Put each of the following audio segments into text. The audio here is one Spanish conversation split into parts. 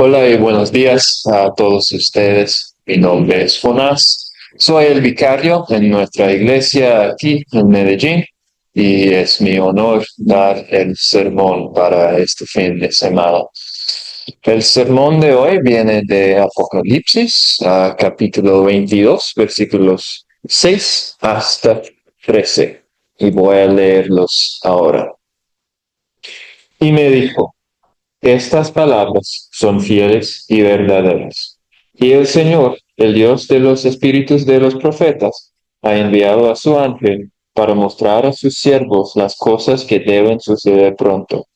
Hola y buenos días a todos ustedes. Mi nombre es Jonás. Soy el vicario en nuestra iglesia aquí en Medellín y es mi honor dar el sermón para este fin de semana. El sermón de hoy viene de Apocalipsis, capítulo 22, versículos 6 hasta 13, y voy a leerlos ahora. Y me dijo: estas palabras son fieles y verdaderas. Y el Señor, el Dios de los espíritus de los profetas, ha enviado a su ángel para mostrar a sus siervos las cosas que deben suceder pronto.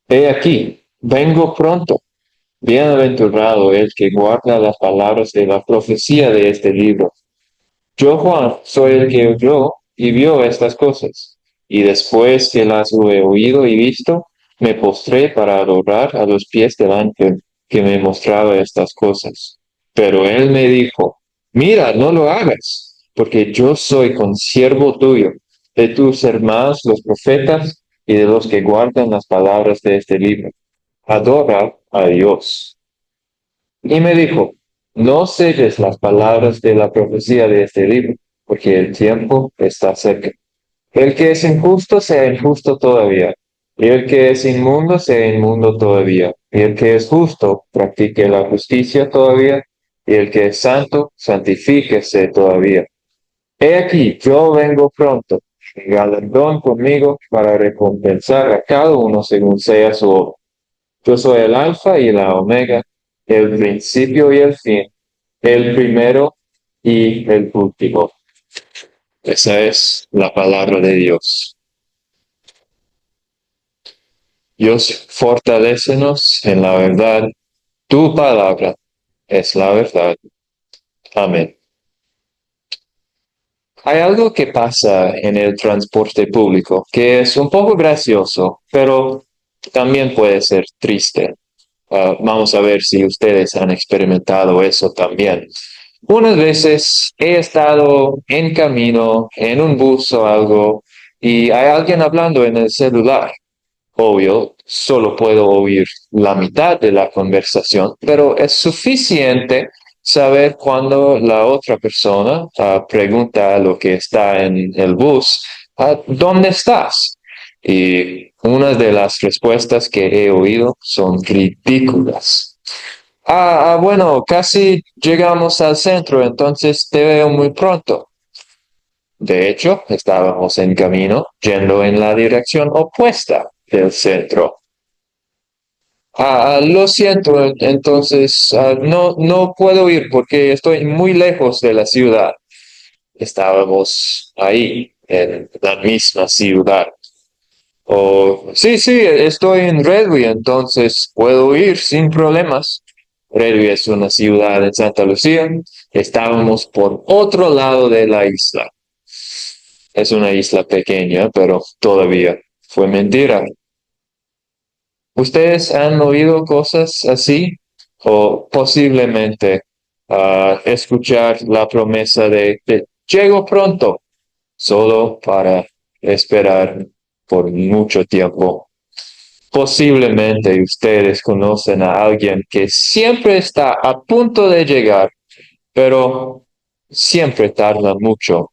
He aquí, vengo pronto. Bienaventurado el que guarda las palabras de la profecía de este libro. Yo, Juan, soy el que oyó y vio estas cosas, y después que las he oído y visto, me postré para adorar a los pies del ángel que me mostraba estas cosas. Pero él me dijo: mira, no lo hagas, porque yo soy consiervo tuyo, de tus hermanos los profetas y de los que guardan las palabras de este libro. Adora a Dios. Y me dijo: no selles las palabras de la profecía de este libro, porque el tiempo está cerca. El que es injusto sea injusto todavía, y el que es inmundo sea inmundo todavía, y el que es justo practique la justicia todavía, y el que es santo santifíquese todavía. He aquí, yo vengo pronto, y galardón conmigo para recompensar a cada uno según sea su obra. Yo soy el Alfa y la Omega, el principio y el fin, el primero y el último. Esa es la palabra de Dios. Dios, fortalécenos en la verdad. Tu palabra es la verdad. Amén. Hay algo que pasa en el transporte público que es un poco gracioso, pero también puede ser triste. Vamos a ver si ustedes han experimentado eso también. Unas veces he estado en camino, en un bus o algo, y hay alguien hablando en el celular. Obvio, solo puedo oír la mitad de la conversación, pero es suficiente saber cuando la otra persona pregunta a lo que está en el bus: ¿dónde estás? Y una de las respuestas que he oído son ridículas. Bueno, casi llegamos al centro, entonces te veo muy pronto. De hecho, estábamos en camino, yendo en la dirección opuesta del centro. Lo siento, entonces no puedo ir porque estoy muy lejos de la ciudad. Estábamos ahí, en la misma ciudad. Sí, sí, estoy en Redway, entonces puedo ir sin problemas. Redway es una ciudad en Santa Lucía. Estábamos por otro lado de la isla. Es una isla pequeña, pero todavía fue mentira. ¿Ustedes han oído cosas así? O posiblemente escuchar la promesa de llego pronto, solo para esperar por mucho tiempo. Posiblemente ustedes conocen a alguien que siempre está a punto de llegar, pero siempre tarda mucho.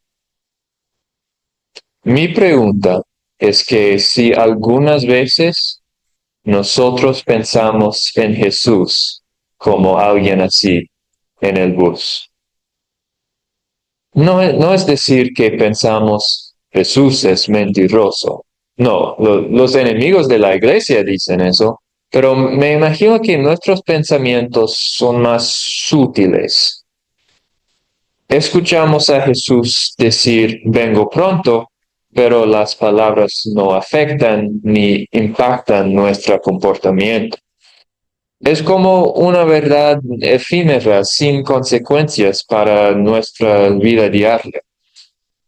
Mi pregunta es que si algunas veces nosotros pensamos en Jesús como alguien así en el bus. No es decir que pensamos Jesús es mentiroso. No, los enemigos de la iglesia dicen eso, pero me imagino que nuestros pensamientos son más sutiles. Escuchamos a Jesús decir vengo pronto, pero las palabras no afectan ni impactan nuestro comportamiento. Es como una verdad efímera sin consecuencias para nuestra vida diaria.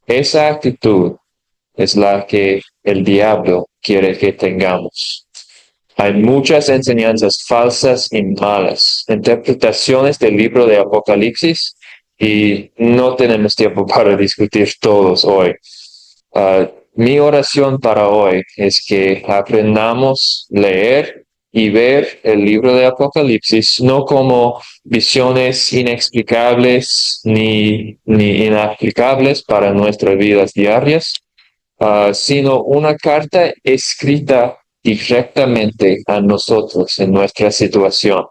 Esa actitud es la que el diablo quiere que tengamos. Hay muchas enseñanzas falsas y malas, interpretaciones del libro de Apocalipsis, y no tenemos tiempo para discutir todos hoy. Mi oración para hoy es que aprendamos a leer y ver el libro de Apocalipsis no como visiones inexplicables ni inaplicables para nuestras vidas diarias, sino una carta escrita directamente a nosotros en nuestra situación,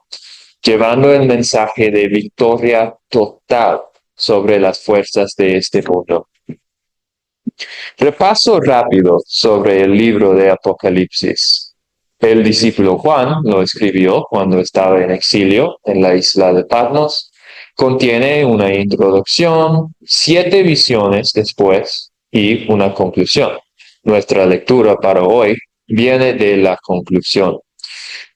llevando el mensaje de victoria total sobre las fuerzas de este mundo. Repaso rápido sobre el libro de Apocalipsis. El discípulo Juan lo escribió cuando estaba en exilio en la isla de Patmos. Contiene una introducción, 7 visiones después y una conclusión. Nuestra lectura para hoy viene de la conclusión.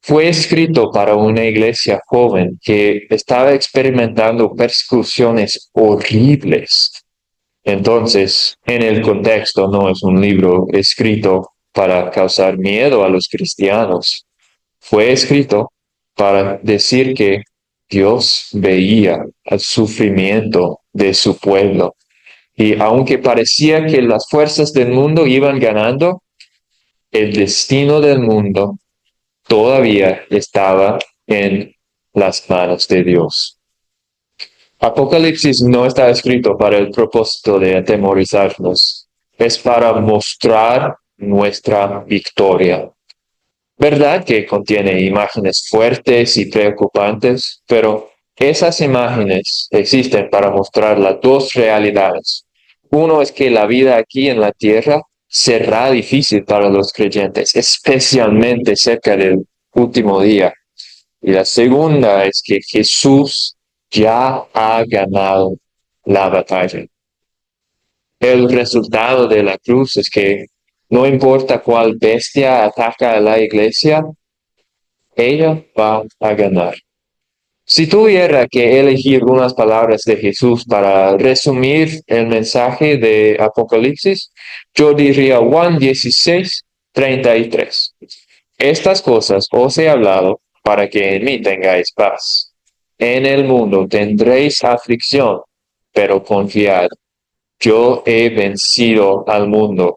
Fue escrito para una iglesia joven que estaba experimentando persecuciones horribles. Entonces, en el contexto, no es un libro escrito para causar miedo a los cristianos. Fue escrito para decir que Dios veía el sufrimiento de su pueblo. Y aunque parecía que las fuerzas del mundo iban ganando, el destino del mundo todavía estaba en las manos de Dios. Apocalipsis no está escrito para el propósito de atemorizarnos, es para mostrar nuestra victoria. Verdad que contiene imágenes fuertes y preocupantes, pero esas imágenes existen para mostrar las dos realidades. Uno es que la vida aquí en la tierra será difícil para los creyentes, especialmente cerca del último día. Y la segunda es que Jesús ya ha ganado la batalla. El resultado de la cruz es que no importa cuál bestia ataca a la iglesia, ella va a ganar. Si tuviera que elegir unas palabras de Jesús para resumir el mensaje de Apocalipsis, yo diría Juan 16:33. Estas cosas os he hablado para que en mí tengáis paz. En el mundo tendréis aflicción, pero confiad, yo he vencido al mundo.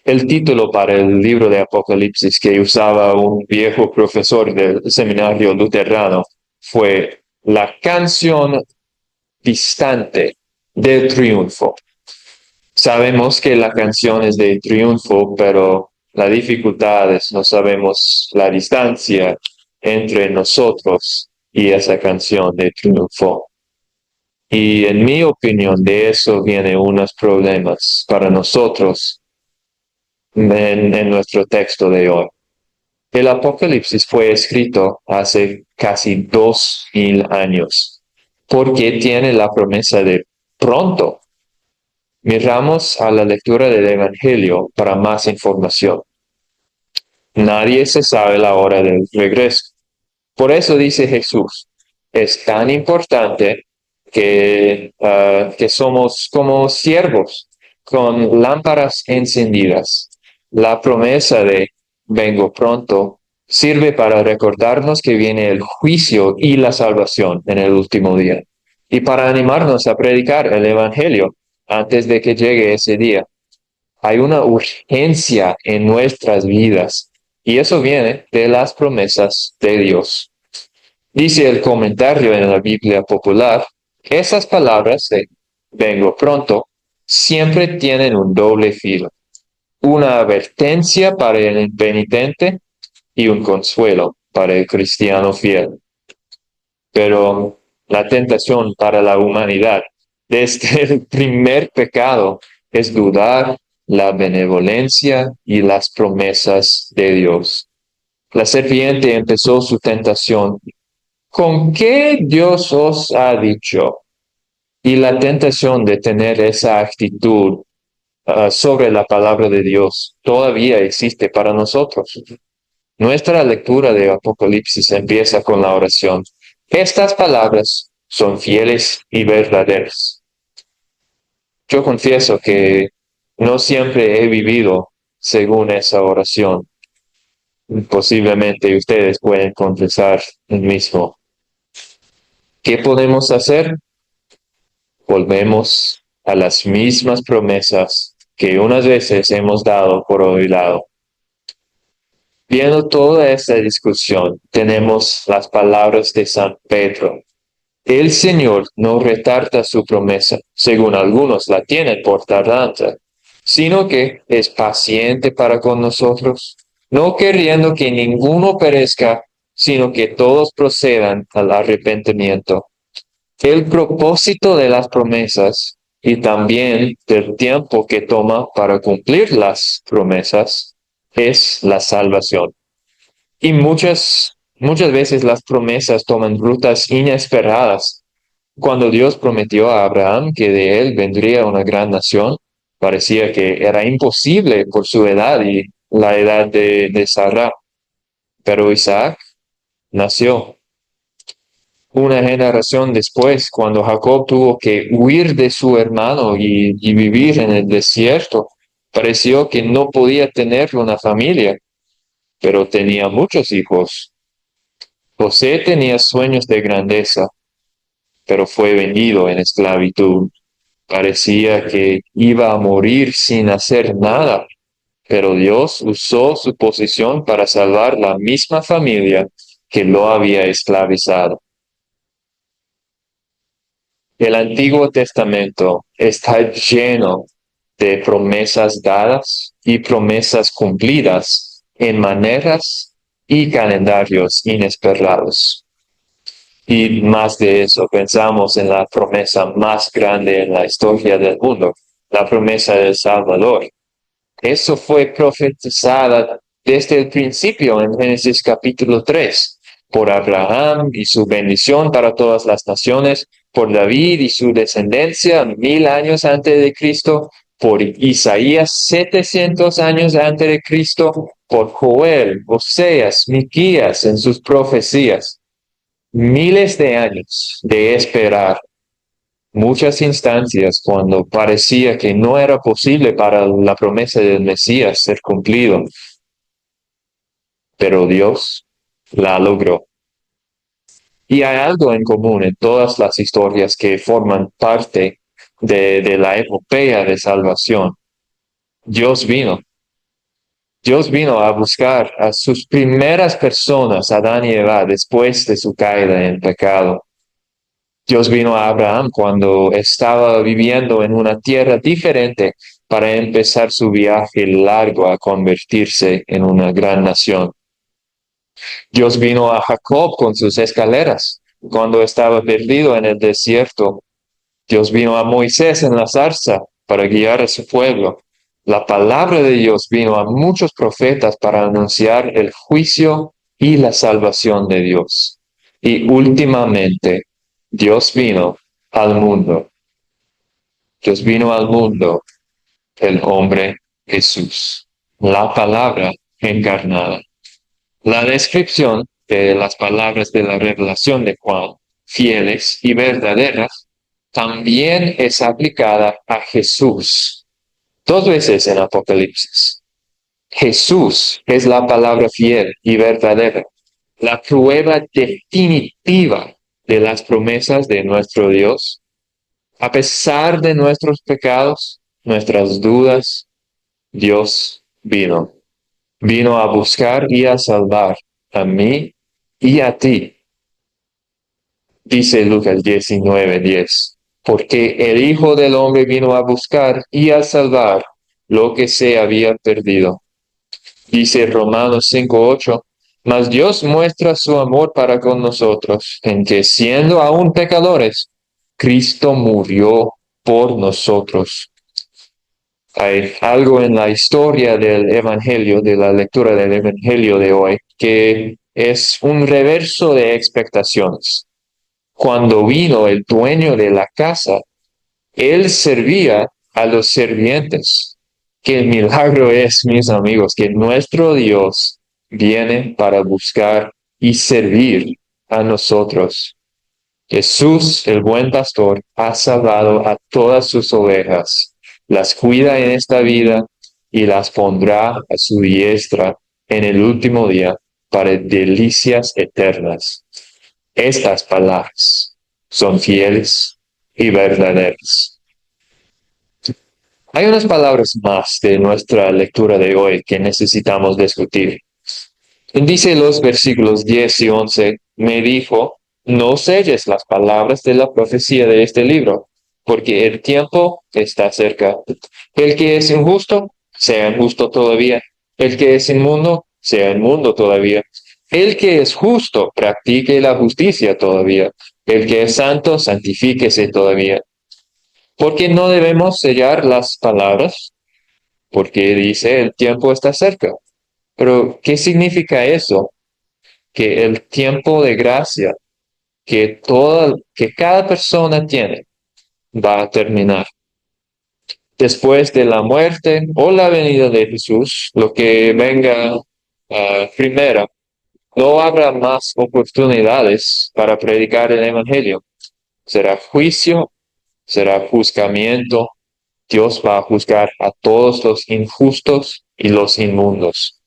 El título para el libro de Apocalipsis que usaba un viejo profesor del seminario luterano fue La canción distante del triunfo. Sabemos que la canción es de triunfo, pero la dificultad es no sabemos la distancia entre nosotros y esa canción de triunfo. Y en mi opinión, de eso vienen unos problemas para nosotros en nuestro texto de hoy. El Apocalipsis fue escrito hace casi 2000 años, porque tiene la promesa de pronto. Miramos a la lectura del Evangelio para más información. Nadie se sabe la hora del regreso. Por eso dice Jesús, es tan importante que somos como siervos con lámparas encendidas. La promesa de vengo pronto sirve para recordarnos que viene el juicio y la salvación en el último día y para animarnos a predicar el Evangelio antes de que llegue ese día. Hay una urgencia en nuestras vidas y eso viene de las promesas de Dios. Dice el comentario en la Biblia popular, esas palabras de vengo pronto siempre tienen un doble filo, una advertencia para el impenitente y un consuelo para el cristiano fiel. Pero la tentación para la humanidad desde el primer pecado es dudar la benevolencia y las promesas de Dios. La serpiente empezó su tentación. ¿Con qué Dios os ha dicho? Y la tentación de tener esa actitud sobre la palabra de Dios todavía existe para nosotros. Nuestra lectura de Apocalipsis empieza con la oración. Estas palabras son fieles y verdaderas. Yo confieso que no siempre he vivido según esa oración. Posiblemente ustedes pueden confesar el mismo. ¿Qué podemos hacer? Volvemos a las mismas promesas que unas veces hemos dado por olvidado. Viendo toda esta discusión, tenemos las palabras de San Pedro. El Señor no retarda su promesa, según algunos la tienen por tardanza, sino que es paciente para con nosotros, no queriendo que ninguno perezca, sino que todos procedan al arrepentimiento. El propósito de las promesas y también del tiempo que toma para cumplir las promesas es la salvación. Y muchas veces las promesas toman rutas inesperadas. Cuando Dios prometió a Abraham que de él vendría una gran nación, parecía que era imposible por su edad y la edad de Sara. Pero Isaac nació. Una generación después, cuando Jacob tuvo que huir de su hermano y vivir en el desierto, pareció que no podía tener una familia, pero tenía muchos hijos. José tenía sueños de grandeza, pero fue vendido en esclavitud. Parecía que iba a morir sin hacer nada, pero Dios usó su posición para salvar la misma familia que lo había esclavizado. El Antiguo Testamento está lleno de promesas dadas y promesas cumplidas en maneras y calendarios inesperados. Y más de eso, pensamos en la promesa más grande en la historia del mundo, la promesa del Salvador. Eso fue profetizada desde el principio en Génesis capítulo 3, por Abraham y su bendición para todas las naciones, por David y su descendencia 1000 años antes de Cristo, por Isaías 700 años antes de Cristo, por Joel, Oseas, Miquías en sus profecías. Miles de años de esperar, muchas instancias cuando parecía que no era posible para la promesa del Mesías ser cumplido, pero Dios la logró. Y hay algo en común en todas las historias que forman parte de la epopeya de salvación. Dios vino. Dios vino a buscar a sus primeras personas, Adán y Eva, después de su caída en pecado. Dios vino a Abraham cuando estaba viviendo en una tierra diferente para empezar su viaje largo a convertirse en una gran nación. Dios vino a Jacob con sus escaleras cuando estaba perdido en el desierto. Dios vino a Moisés en la zarza para guiar a su pueblo. La palabra de Dios vino a muchos profetas para anunciar el juicio y la salvación de Dios. Y últimamente, Dios vino al mundo. Dios vino al mundo, el hombre Jesús, la palabra encarnada. La descripción de las palabras de la revelación de Juan, fieles y verdaderas, también es aplicada a Jesús. 2 veces en Apocalipsis. Jesús es la palabra fiel y verdadera, la prueba definitiva de las promesas de nuestro Dios. A pesar de nuestros pecados, nuestras dudas, Dios vino. Vino a buscar y a salvar a mí y a ti. Dice Lucas 19:10, porque el Hijo del Hombre vino a buscar y a salvar lo que se había perdido. Dice Romanos 5:8, mas Dios muestra su amor para con nosotros, en que siendo aún pecadores, Cristo murió por nosotros. Hay algo en la historia del Evangelio, de la lectura del Evangelio de hoy, que es un reverso de expectaciones. Cuando vino el dueño de la casa, él servía a los sirvientes. Qué milagro es, mis amigos, que nuestro Dios viene para buscar y servir a nosotros. Jesús, el buen pastor, ha salvado a todas sus ovejas, las cuida en esta vida y las pondrá a su diestra en el último día para delicias eternas. Estas palabras son fieles y verdaderas. Hay unas palabras más de nuestra lectura de hoy que necesitamos discutir. Dice los versículos 10 y 11, me dijo, no selles las palabras de la profecía de este libro, porque el tiempo está cerca. El que es injusto, sea injusto todavía. El que es inmundo, sea inmundo todavía. El que es justo, practique la justicia todavía. El que es santo, santifíquese todavía. Porque no debemos sellar las palabras, porque dice el tiempo está cerca. Pero, ¿qué significa eso? Que el tiempo de gracia que cada persona tiene va a terminar. Después de la muerte o la venida de Jesús, lo que venga primero, no habrá más oportunidades para predicar el Evangelio. Será juicio, será juzgamiento. Dios va a juzgar a todos los injustos y los inmundos,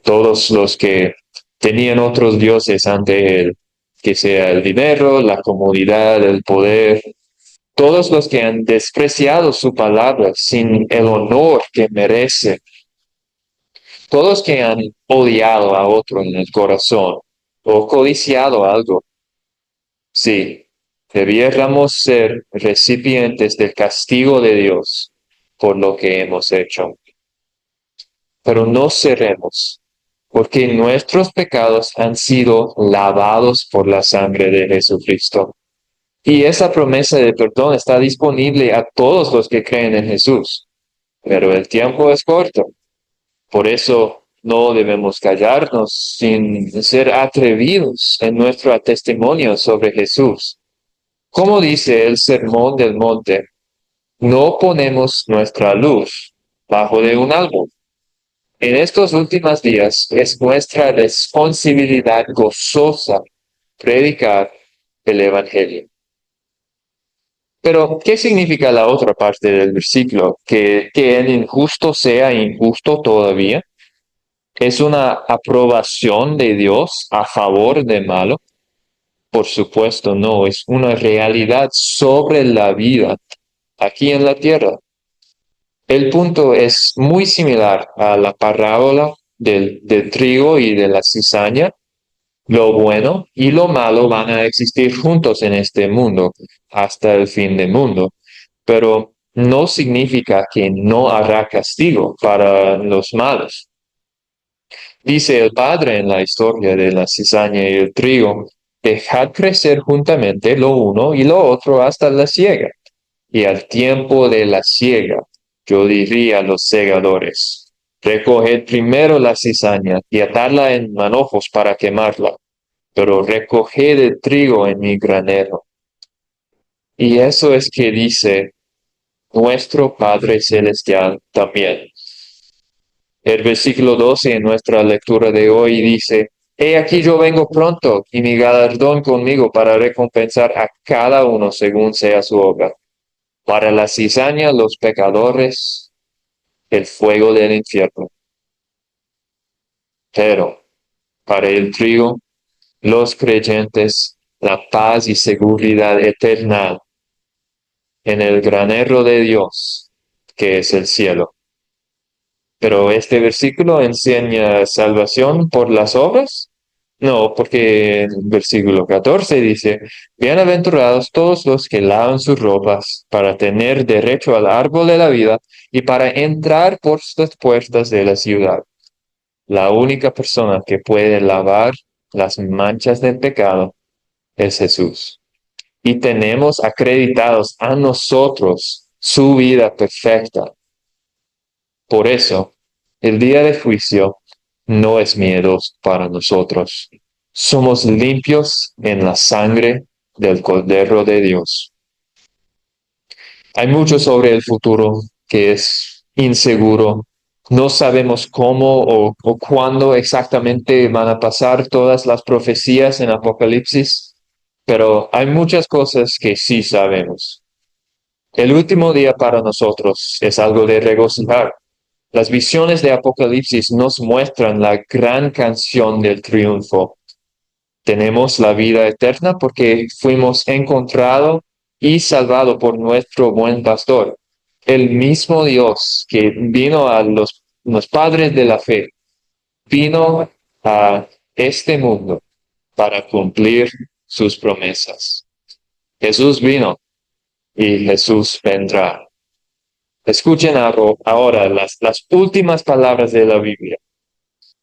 todos los que tenían otros dioses ante él, que sea el dinero, la comodidad, el poder, todos los que han despreciado su palabra sin el honor que merece, todos que han odiado a otro en el corazón o codiciado algo. Sí, debiéramos ser recipientes del castigo de Dios por lo que hemos hecho. Pero no cerremos, porque nuestros pecados han sido lavados por la sangre de Jesucristo. Y esa promesa de perdón está disponible a todos los que creen en Jesús. Pero el tiempo es corto. Por eso no debemos callarnos sin ser atrevidos en nuestro testimonio sobre Jesús. Como dice el Sermón del Monte, no ponemos nuestra luz bajo de un árbol. En estos últimos días es nuestra responsabilidad gozosa predicar el Evangelio. Pero, ¿qué significa la otra parte del versículo? ¿Que el injusto sea injusto todavía? ¿Es una aprobación de Dios a favor del malo? Por supuesto, no. Es una realidad sobre la vida aquí en la tierra. El punto es muy similar a la parábola del trigo y de la cizaña. Lo bueno y lo malo van a existir juntos en este mundo hasta el fin del mundo, pero no significa que no habrá castigo para los malos. Dice el padre en la historia de la cizaña y el trigo, dejad crecer juntamente lo uno y lo otro hasta la siega. Y al tiempo de la siega, yo diría a los segadores, recoged primero la cizaña y atadla en manojos para quemarla, pero recoged el trigo en mi granero. Y eso es que dice nuestro Padre Celestial también. El versículo 12 en nuestra lectura de hoy dice, he aquí yo vengo pronto y mi galardón conmigo para recompensar a cada uno según sea su obra. Para la cizaña, los pecadores, el fuego del infierno. Pero para el trigo, los creyentes, la paz y seguridad eterna en el granero de Dios, que es el cielo. Pero este versículo enseña salvación por las obras. No, porque el versículo 14 dice, bienaventurados todos los que lavan sus ropas para tener derecho al árbol de la vida y para entrar por las puertas de la ciudad. La única persona que puede lavar las manchas del pecado es Jesús. Y tenemos acreditados a nosotros su vida perfecta. Por eso, el día de juicio no es miedo para nosotros. Somos limpios en la sangre del Cordero de Dios. Hay mucho sobre el futuro que es inseguro. No sabemos cómo o cuándo exactamente van a pasar todas las profecías en Apocalipsis, pero hay muchas cosas que sí sabemos. El último día para nosotros es algo de regocijar. Las visiones de Apocalipsis nos muestran la gran canción del triunfo. Tenemos la vida eterna porque fuimos encontrados y salvados por nuestro buen pastor. El mismo Dios que vino a los padres de la fe, vino a este mundo para cumplir sus promesas. Jesús vino y Jesús vendrá. Escuchen ahora las últimas palabras de la Biblia.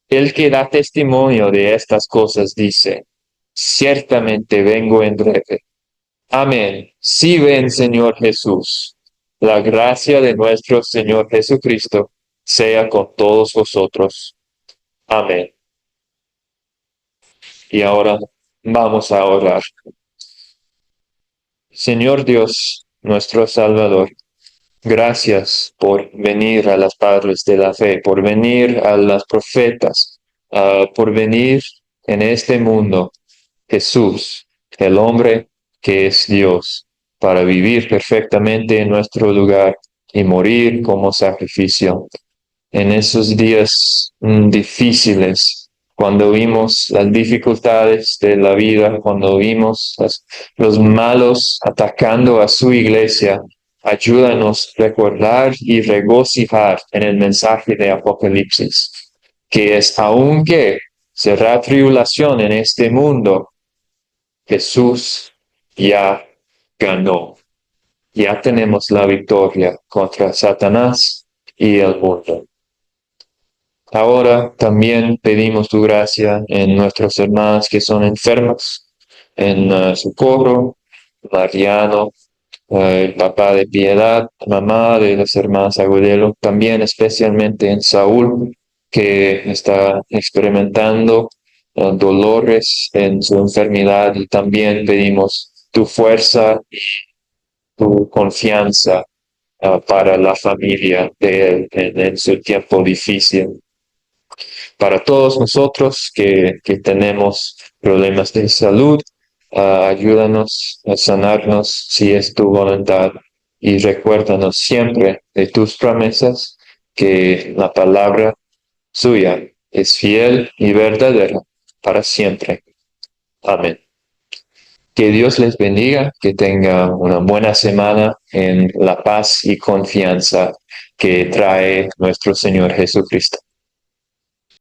El que da testimonio de estas cosas dice, ciertamente vengo en breve. Amén. Sí ven, Señor Jesús. La gracia de nuestro Señor Jesucristo sea con todos vosotros. Amén. Y ahora vamos a orar. Señor Dios, nuestro Salvador, gracias por venir a las padres de la fe, por venir a las profetas, por venir en este mundo, Jesús, el hombre que es Dios, para vivir perfectamente en nuestro lugar y morir como sacrificio. En esos días difíciles, cuando vimos las dificultades de la vida, cuando vimos los malos atacando a su iglesia, ayúdanos a recordar y regocijar en el mensaje de Apocalipsis, que es aunque será tribulación en este mundo, Jesús ya ganó. Ya tenemos la victoria contra Satanás y el mundo. Ahora también pedimos tu gracia en nuestros hermanos que son enfermos, en Socorro, Mariano, el papá de Piedad, mamá de los hermanos Agudelo, también especialmente en Saúl, que está experimentando dolores en su enfermedad, y también pedimos tu fuerza y tu confianza para la familia de él en su tiempo difícil. Para todos nosotros que tenemos problemas de salud, ayúdanos a sanarnos si es tu voluntad, y recuérdanos siempre de tus promesas, que la palabra suya es fiel y verdadera para siempre. Amén. Que Dios les bendiga, que tengan una buena semana en la paz y confianza que trae nuestro Señor Jesucristo.